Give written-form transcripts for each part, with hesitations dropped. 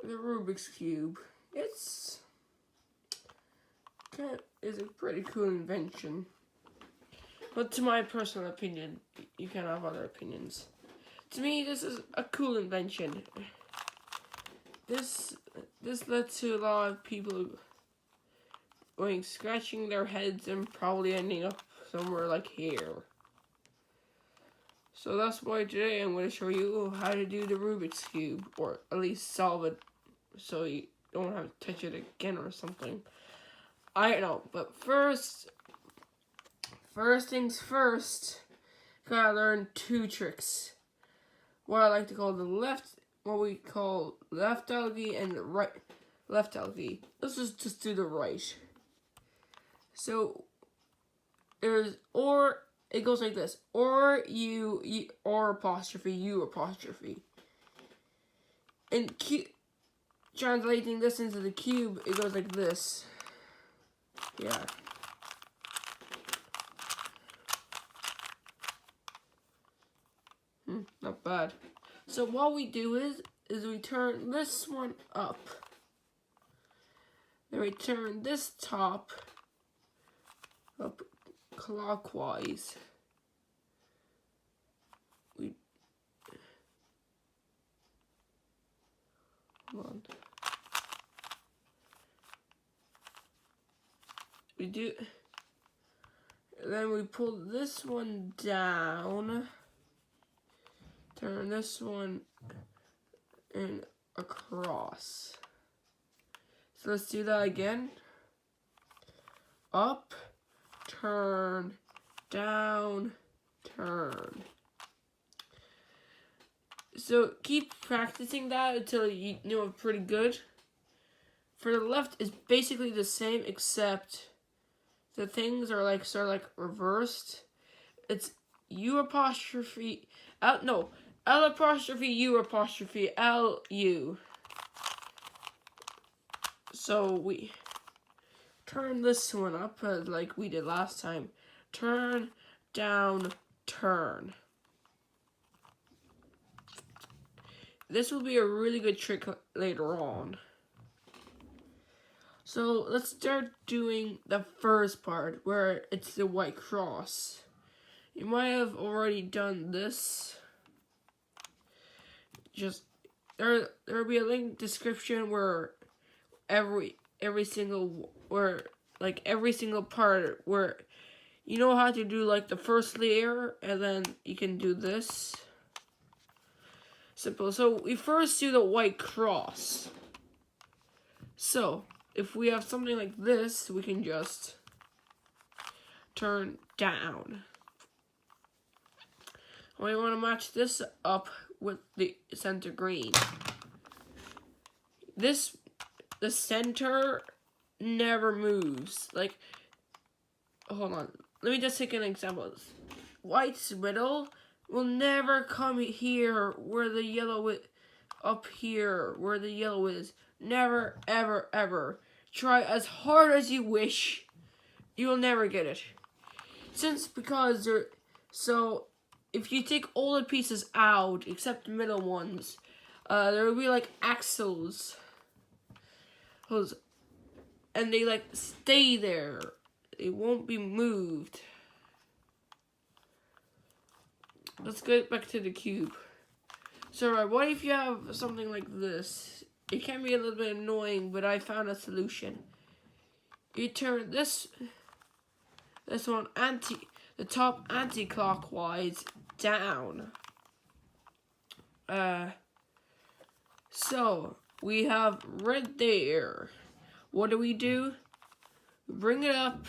the Rubik's Cube. It's is a pretty cool invention. But to my personal opinion, you can have other opinions. To me, this is a cool invention. This led to a lot of people going scratching their heads and probably ending up somewhere like here. So that's why today I'm going to show you how to do the Rubik's Cube, or at least solve it so you don't have to touch it again or something. I don't know, but first things first, gotta learn two tricks. What I like to call what we call left algae and right left algae. Let's just do the right. So it goes like this: or or apostrophe you apostrophe. And translating this into the cube, it goes like this. Yeah. Not bad. So what we do is we turn this one up. Then we turn this top up clockwise. Hold on. Then we pull this one down. Turn this one in across. So let's do that again. Up, turn, down, turn. So keep practicing that until you know it pretty good. For the left, it's basically the same, except the things are like sort of like reversed. It's U apostrophe L apostrophe U apostrophe L U. So we turn this one up like we did last time. Turn, down, turn. This will be a really good trick later on. So let's start doing the first part where it's the white cross. You might have already done this. Just there'll be a link description where every single part where you know how to do like the first layer, and then you can do this. Simple. So we first do the white cross. So if we have something like this, we can just turn down. We want to match this up with the center green. The center never moves. Like, hold on. Let me just take an example. White's middle will never come here where the yellow is. Up here where the yellow is. Never, ever, ever. Try as hard as you wish. You will never get it. So if you take all the pieces out, except the middle ones, there will be like axles. And they like stay there. They won't be moved. Let's get back to the cube. So what if you have something like this? It can be a little bit annoying, but I found a solution. You turn this one the top anti-clockwise down. So we have red there. What do? We bring it up.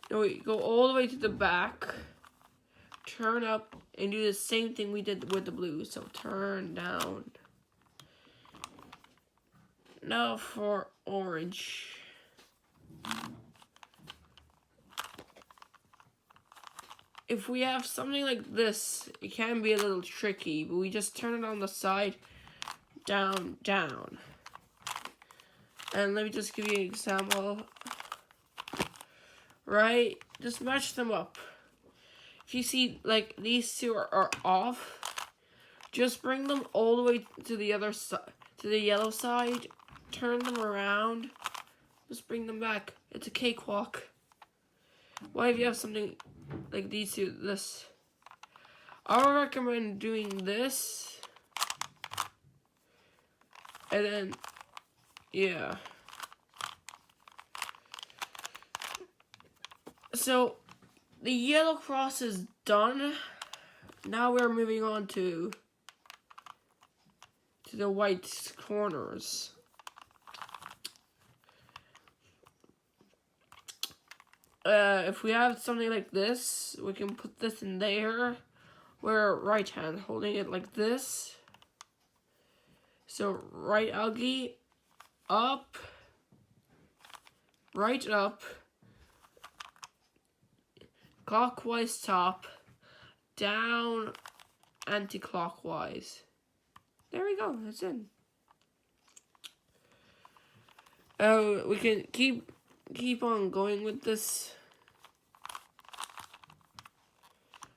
No, we go all the way to the back. Turn up and do the same thing we did with the blue. So turn down. Now for orange. If we have something like this, it can be a little tricky, but we just turn it on the side, down, down. And let me just give you an example. Right? Just match them up. If you see, like, these two are off, Just bring them all the way to the other side, to the yellow side. Turn them around. Just bring them back. It's a cakewalk. Why if you have something like these two, this? I would recommend doing this. And then, yeah. So, the yellow cross is done. Now we're moving on to the white corners. If we have something like this, we can put this in there. We're right hand holding it like this. So right algae, up, right up, clockwise top, down, anti-clockwise. There we go, that's in. We can keep on going with this.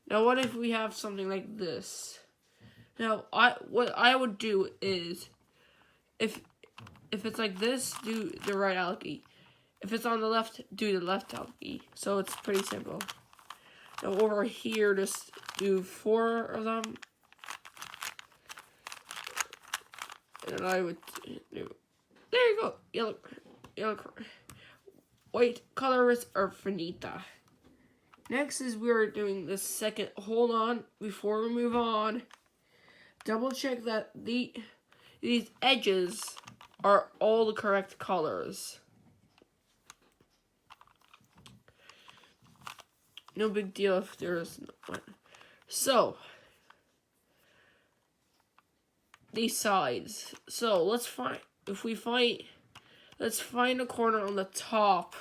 Now what if we have something like this? Now what I would do is if it's like this, do the right algae. If it's on the left, do the left algae. So it's pretty simple. Now over here, just do 4 of them. And I would do, there you go, yellow, white colors are finita. Next is we're doing the second, hold on, before we move on, double check that these edges are all the correct colors. No big deal if there's one. So, these sides. So let's find let's find a corner on the top,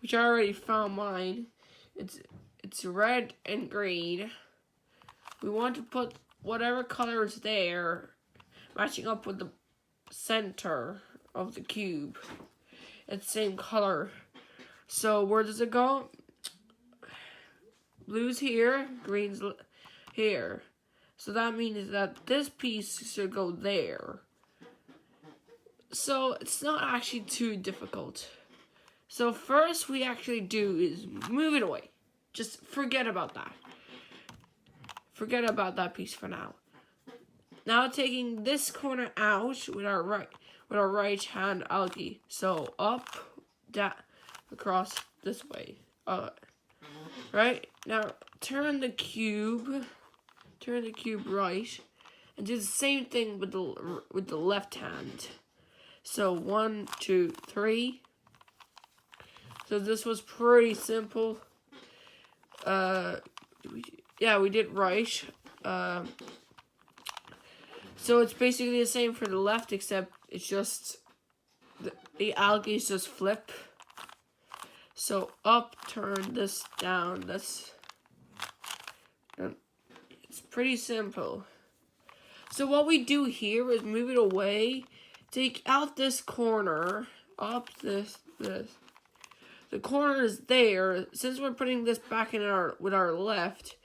which I already found mine. It's red and green. We want to put whatever color is there, matching up with the center of the cube. It's the same color. So where does it go? Blue's here, green's here. So that means that this piece should go there. So it's not actually too difficult. So first we actually do is move it away. Just forget about that. Forget about that piece for now. Now taking this corner out with our right hand algae. So up, down, across this way. Right? Now turn the cube right, and do the same thing with the left hand. So 1, 2, 3. So this was pretty simple. Yeah, we did right. So it's basically the same for the left, except it's just the algae just flip. So up, turn this down. It's pretty simple. So what we do here is move it away, take out this corner, up this. The corner is there. Since we're putting this back in with our left,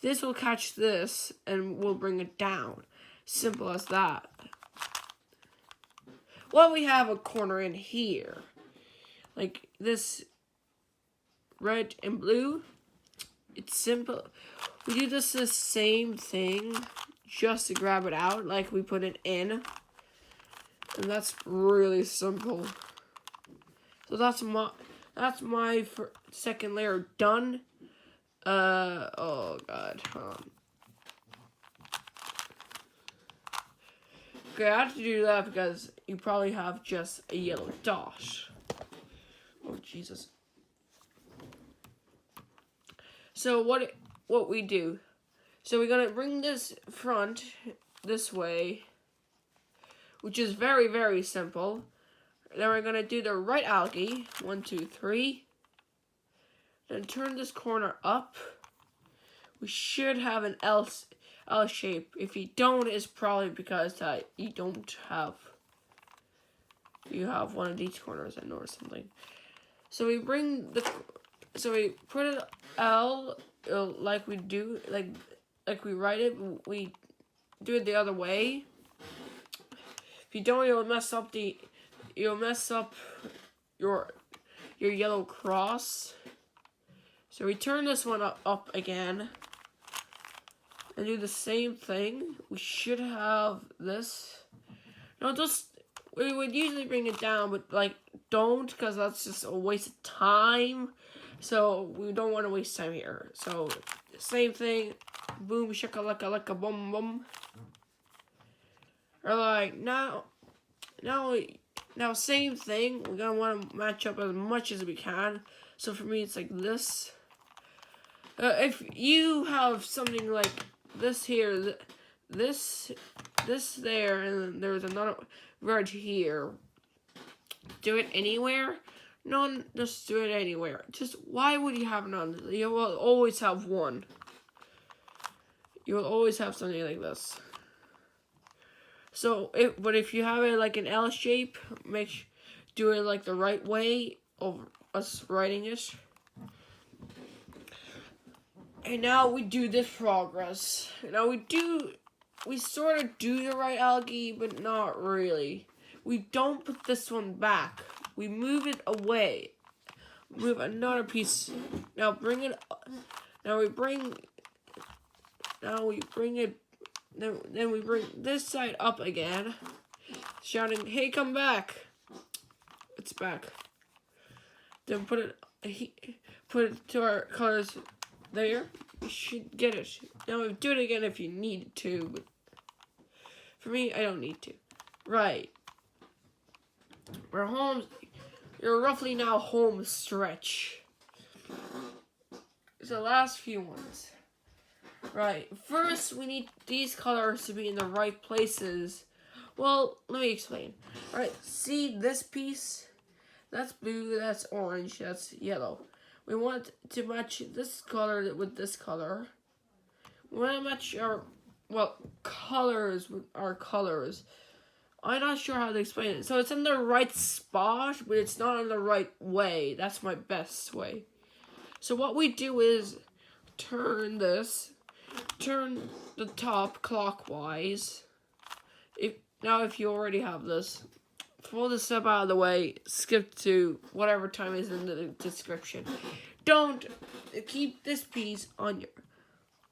this will catch this and we'll bring it down. Simple as that. Well, we have a corner in here, like this red and blue. It's simple. We do the same thing just to grab it out, like we put it in. And that's really simple. So that's my second layer done. Oh god. Okay, I have to do that because you probably have just a yellow dot. Oh Jesus. So what we do? So we're gonna bring this front this way, which is very, very simple. Then we're gonna do the right algae. 1, 2, 3. Then turn this corner up. We should have an L shape. If you don't, it's probably because you don't have. You have one of these corners, I know, or something. So we so we put an L like we do, like we write it. We do it the other way. If you don't, you'll mess up your yellow cross. So we turn this one up again and do the same thing. We should have this. No, we would usually bring it down, but like don't, because that's just a waste of time. So we don't want to waste time here. So same thing, boom shakalaka laka boom boom. Or like now same thing. We're gonna want to match up as much as we can. So for me, it's like this. If you have something like this here, this there, and there's another right here. Do it anywhere? No, just do it anywhere. Just why would you have none? You will always have one. You will always have something like this. So, but if you have it like an L shape, do it like the right way of us writing it. And now we do this progress. Now we sort of do the right algae, but not really. We don't put this one back. We move it away. Move another piece. Now bring it. Now we bring it. Then we bring this side up again, shouting, "Hey, come back!" It's back. Then put it to our colors. There, you should get it. Now do it again if you need to, but for me, I don't need to. Right. We're home. You're roughly now home stretch. It's the last few ones. Right. First, we need these colors to be in the right places. Well, let me explain. Alright, see this piece? That's blue, that's orange, that's yellow. We want to match this color with this color. We want to match our, colors with our colors. I'm not sure how to explain it. So it's in the right spot, but it's not in the right way. That's my best way. So what we do is turn the top clockwise. If you already have this, pull this step out of the way, skip to whatever time is in the description. Don't keep this piece on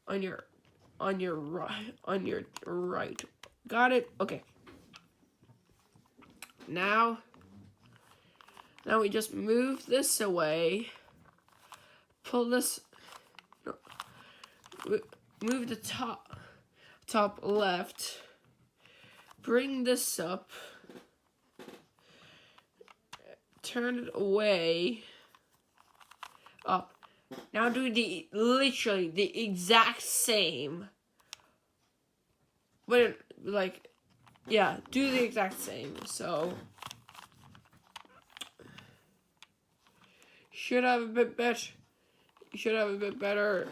your right. Got it? Okay. Now we just move this away. Pull this. Move the top left. Bring this up. Turn it away. Up. Now do literally the exact same. But do the exact same. So should have a bit better. You should have a bit better.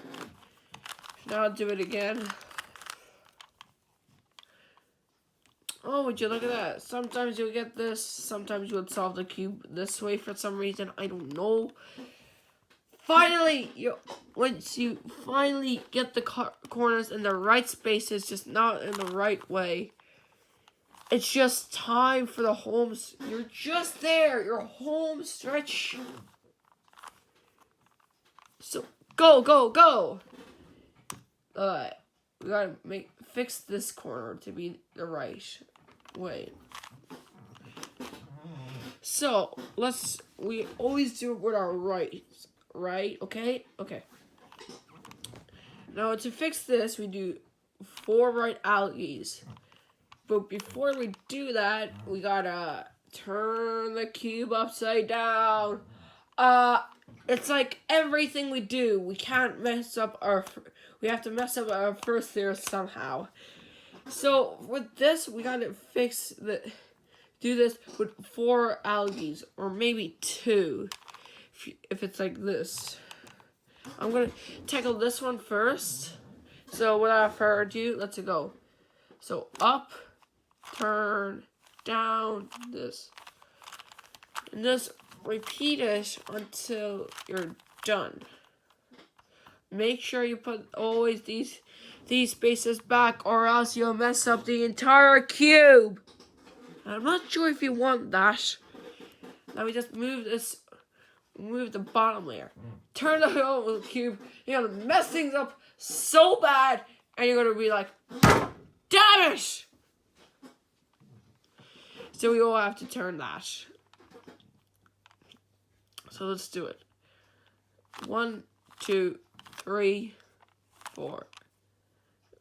Now I'll do it again. Oh, would you look at that? Sometimes you'll get this. Sometimes you'll solve the cube this way for some reason. I don't know. Finally, once you finally get the corners in the right spaces, just not in the right way. It's just time for the homes. You're just there. Your home stretch. So go, go, go. We gotta fix this corner to be the right way. So we always do it with our right, okay? Okay. Now to fix this, we do 4 right algaes. But before we do that, we gotta turn the cube upside down. It's like everything we do, we can't mess up we have to mess up our first layer somehow. So with this, we gotta do this with 4 algaes, or maybe 2, if it's like this. I'm gonna tackle this one first. So without further ado, let's go. So up, turn, down, this. And just repeat it until you're done. Make sure you put always these these spaces back or else you'll mess up the entire cube. I'm not sure if you want that. Now we just move the bottom layer. Turn the whole cube. You're gonna mess things up so bad, and you're gonna be like, damn it! So we all have to turn that. So let's do it. 1, 2, 3, 4.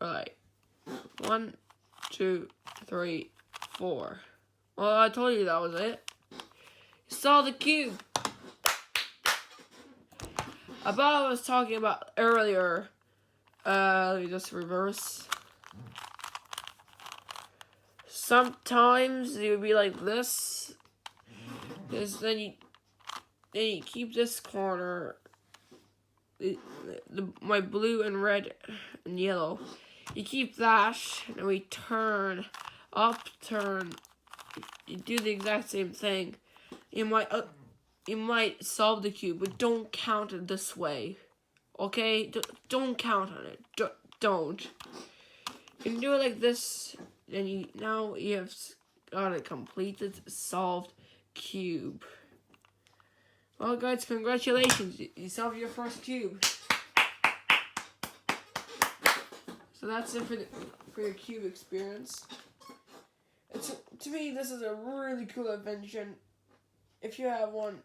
Alright. 1, 2, 3, 4. Well, I told you that was it. You saw the cube. About what I was talking about earlier. Let me just reverse. Sometimes it would be like this. Then you keep this corner. My blue and red and yellow. You keep that, and we turn, up, turn. You do the exact same thing. You might solve the cube, but don't count it this way. Okay? Don't count on it. Don't. You can do it like this, and now you have got a completed, solved cube. Well, guys, congratulations. You solved your first cube. So that's it for your cube experience. To me, this is a really cool invention. If you have one,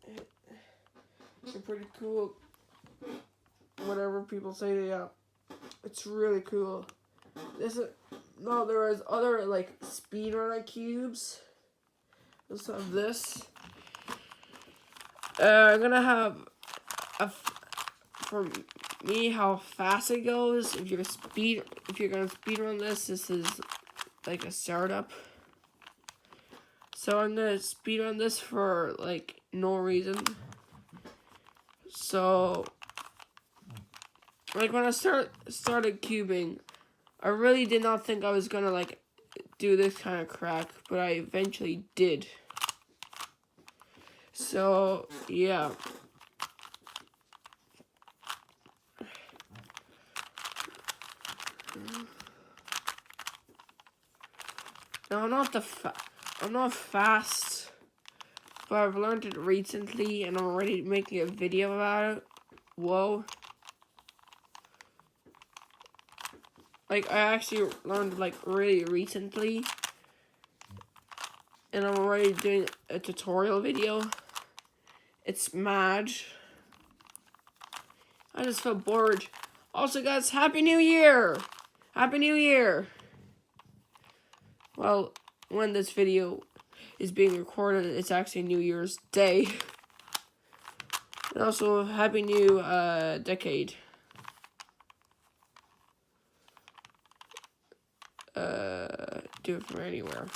it's pretty cool. Whatever people say, yeah, it's really cool. There is other like speedrunner cubes. Let's have this. I'm gonna have for me how fast it goes. If you're gonna speedrun this is like a startup. So I'm gonna speedrun this for like no reason. So like when I started cubing, I really did not think I was gonna like do this kind of crack, but I eventually did. So yeah. Now I'm not fast, but I've learned it recently, and I'm already making a video about it. Whoa. Like, I actually learned, like, really recently. And I'm already doing a tutorial video. It's mad. I just felt bored. Also, guys, Happy New Year! Happy New Year! Well, when this video is being recorded, it's actually New Year's Day. And also, Happy New Decade. Do it from anywhere.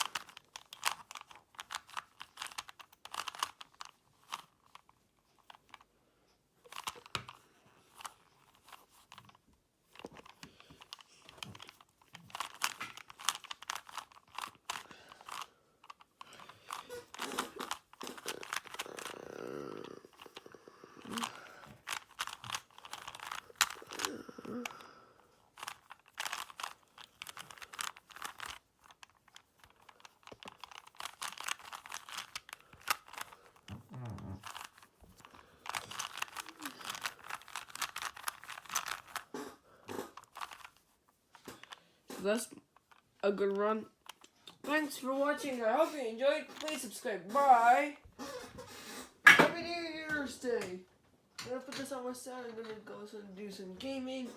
That's a good run. Thanks for watching. I hope you enjoyed. Please subscribe. Bye. Happy New Year's Day. I'm gonna put this on my side. I'm gonna go do some gaming.